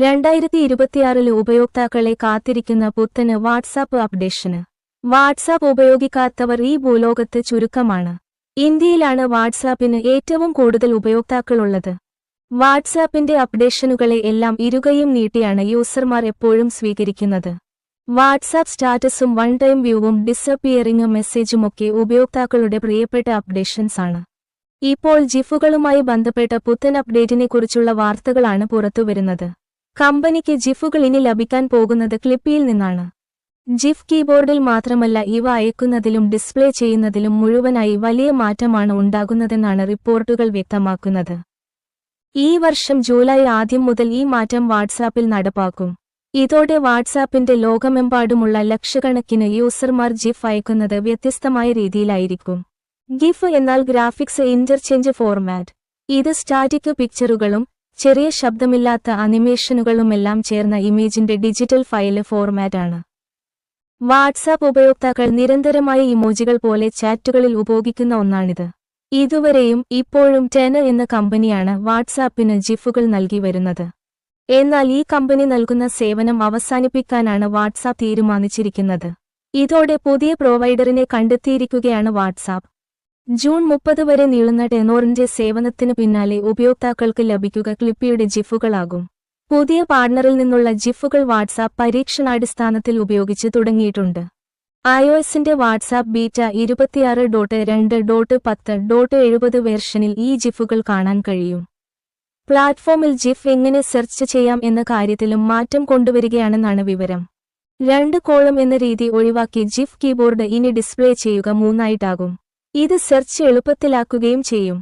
2026 ഉപയോക്താക്കളെ കാത്തിരിക്കുന്ന പുത്തന് വാട്സാപ്പ് അപ്ഡേഷന്. വാട്സാപ്പ് ഉപയോഗിക്കാത്തവർ ഈ ഭൂലോകത്ത് ചുരുക്കമാണ്. ഇന്ത്യയിലാണ് വാട്സാപ്പിന് ഏറ്റവും കൂടുതൽ ഉപയോക്താക്കളുള്ളത്. വാട്സാപ്പിന്റെ അപ്ഡേഷനുകളെ എല്ലാം ഇരുകൈയും നീട്ടിയാണ് യൂസർമാർ എപ്പോഴും സ്വീകരിക്കുന്നത്. വാട്സാപ്പ് സ്റ്റാറ്റസും വൺ ടൈം വ്യൂവും ഡിസപ്പിയറിംഗ് മെസ്സേജുമൊക്കെ ഉപയോക്താക്കളുടെ പ്രിയപ്പെട്ട അപ്ഡേഷൻസ് ആണ്. ഇപ്പോൾ ജിഫുകളുമായി ബന്ധപ്പെട്ട പുത്തൻ അപ്ഡേറ്റിനെക്കുറിച്ചുള്ള വാർത്തകളാണ് പുറത്തുവരുന്നത്. കമ്പനിക്ക് ജിഫുകൾ ഇനി ലഭിക്കാൻ പോകുന്നത് ക്ലിപ്പിയിൽ നിന്നാണ്. ജിഫ് കീബോർഡിൽ മാത്രമല്ല, ഇവ അയക്കുന്നതിലും ഡിസ്പ്ലേ ചെയ്യുന്നതിലും മുഴുവനായി വലിയ മാറ്റമാണ് ഉണ്ടാകുന്നതെന്നാണ് റിപ്പോർട്ടുകൾ വ്യക്തമാക്കുന്നത്. ഈ വർഷം ജൂലൈ ആദ്യം മുതൽ ഈ മാറ്റം വാട്സാപ്പിൽ നടപ്പാക്കും. ഇതോടെ വാട്സാപ്പിന്റെ ലോകമെമ്പാടുമുള്ള ലക്ഷക്കണക്കിന് യൂസർമാർ ജിഫ് അയക്കുന്നത് വ്യത്യസ്തമായ രീതിയിലായിരിക്കും. ഗിഫ് എന്നാൽ ഗ്രാഫിക്സ് ഇന്റർചേഞ്ച് ഫോർമാറ്റ്. ഇത് സ്റ്റാറ്റിക് പിക്ചറുകളും ചെറിയ ശബ്ദമില്ലാത്ത അനിമേഷനുകളുമെല്ലാം ചേർന്ന ഇമേജിന്റെ ഡിജിറ്റൽ ഫയല് ഫോർമാറ്റാണ്. വാട്സാപ്പ് ഉപയോക്താക്കൾ നിരന്തരമായ ഇമോജികൾ പോലെ ചാറ്റുകളിൽ ഉപയോഗിക്കുന്ന ഒന്നാണിത്. ഇതുവരെയും ഇപ്പോഴും ടെന് എന്ന കമ്പനിയാണ് വാട്സാപ്പിന് ജിഫുകൾ നൽകി വരുന്നത്. എന്നാൽ ഈ കമ്പനി നൽകുന്ന സേവനം അവസാനിപ്പിക്കാനാണ് വാട്സാപ്പ് തീരുമാനിച്ചിരിക്കുന്നത്. ഇതോടെ പുതിയ പ്രൊവൈഡറിനെ കണ്ടെത്തിയിരിക്കുകയാണ് വാട്സാപ്പ്. ജൂൺ 30 വരെ നീളുന്ന ടെനോറിന്റെ സേവനത്തിനു പിന്നാലെ ഉപയോക്താക്കൾക്ക് ലഭിക്കുക ക്ലിപ്പിയുടെ ജിഫുകളാകും. പുതിയ പാർട്ണറിൽ നിന്നുള്ള ജിഫുകൾ വാട്സാപ്പ് പരീക്ഷണാടിസ്ഥാനത്തിൽ ഉപയോഗിച്ച് തുടങ്ങിയിട്ടുണ്ട്. iOSന്റെ വാട്സാപ്പ് ബീറ്റ 26.2.10.70 വേർഷനിൽ ഈ ജിഫുകൾ കാണാൻ കഴിയും. പ്ലാറ്റ്ഫോമിൽ ജിഫ് എങ്ങനെ സെർച്ച് ചെയ്യാം എന്ന കാര്യത്തിലും മാറ്റം കൊണ്ടുവരികയാണെന്നാണ് വിവരം. 2 കോളം എന്ന രീതി ഒഴിവാക്കി ജിഫ് കീബോർഡ് ഇനി ഡിസ്പ്ലേ ചെയ്യുക 3 ആയിട്ടാകും. ഇത് സെർച്ച് എളുപ്പത്തിലാക്കുകയും ചെയ്യും.